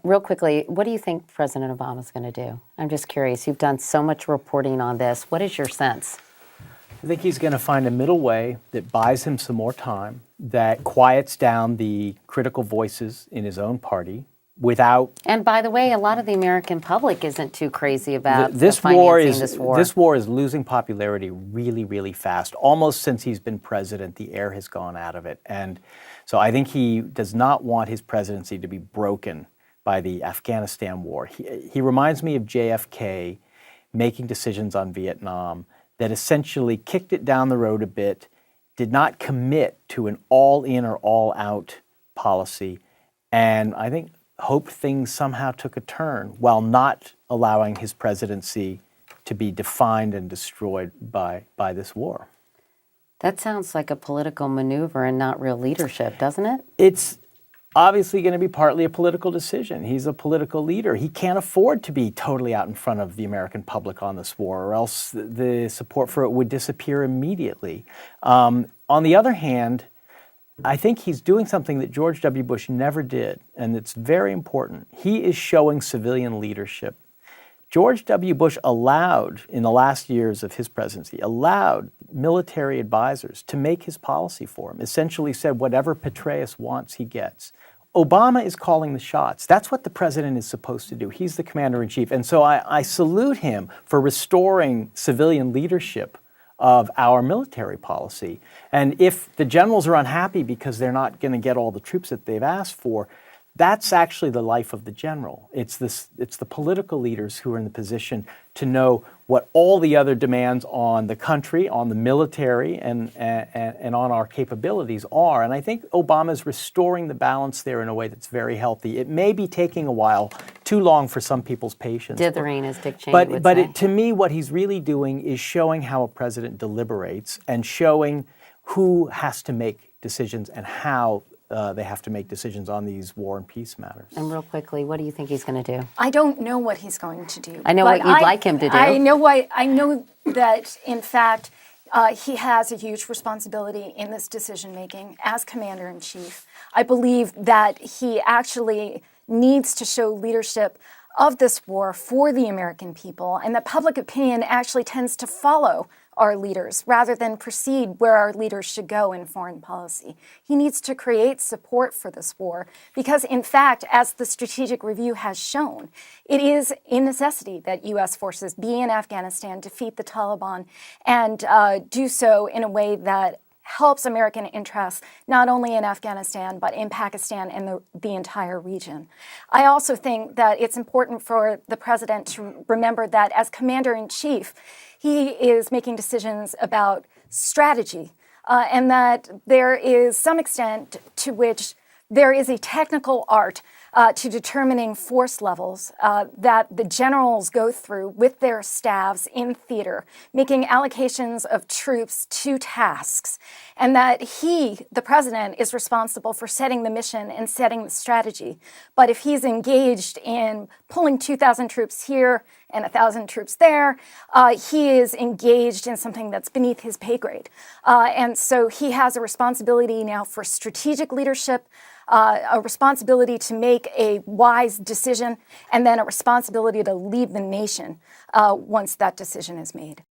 Real quickly, what do you think President Obama's going to do? I'm just curious. You've done so much reporting on this. What is your sense? I think he's going to find a middle way that buys him some more time, that quiets down the critical voices in his own party without... And by the way, a lot of the American public isn't too crazy about this financing this war. This war is losing popularity really, really fast. Almost since he's been president, the air has gone out of it. And so I think he does not want his presidency to be broken by the Afghanistan war. He reminds me of JFK making decisions on Vietnam that essentially kicked it down the road a bit, did not commit to an all-in or all-out policy, and I think hoped things somehow took a turn while not allowing his presidency to be defined and destroyed by this war. That sounds like a political maneuver and not real leadership, doesn't it? It's obviously going to be partly a political decision. He's a political leader. He can't afford to be totally out in front of the American public on this war, or else the support for it would disappear immediately. On the other hand, I think he's doing something that George W. Bush never did, and it's very important. He is showing civilian leadership. George W. Bush allowed, in the last years of his presidency, allowed military advisors to make his policy for him, essentially said whatever Petraeus wants, he gets. Obama is calling the shots. That's what the president is supposed to do. He's the commander-in-chief. And so I salute him for restoring civilian leadership of our military policy. And if the generals are unhappy because they're not going to get all the troops that they've asked for, that's actually the life of the general. It's the political leaders who are in the position to know what all the other demands on the country, on the military, and on our capabilities are. And I think Obama is restoring the balance there in a way that's very healthy. It may be taking a while, too long for some people's patience. Dithering, as Dick Cheney would say. To me, what he's really doing is showing how a president deliberates and showing who has to make decisions and how they have to make decisions on these war and peace matters. And real quickly, what do you think he's going to do? I don't know what he's going to do. I know what you'd like him to do. I know that, in fact, he has a huge responsibility in this decision-making as commander-in-chief. I believe that he actually needs to show leadership of this war for the American people, and that public opinion actually tends to follow our leaders rather than precede where our leaders should go in foreign policy. He needs to create support for this war because, in fact, as the Strategic Review has shown, it is a necessity that U.S. forces be in Afghanistan, defeat the Taliban, and do so in a way that helps American interests, not only in Afghanistan, but in Pakistan and the entire region. I also think that it's important for the president to remember that as commander-in-chief, he is making decisions about strategy, and that there is some extent to which there is a technical art to determining force levels that the generals go through with their staffs in theater, making allocations of troops to tasks, and that he, the president, is responsible for setting the mission and setting the strategy. But if he's engaged in pulling 2,000 troops here and 1,000 troops there, he is engaged in something that's beneath his pay grade. And so he has a responsibility now for strategic leadership, a responsibility to make a wise decision, and then a responsibility to lead the nation once that decision is made.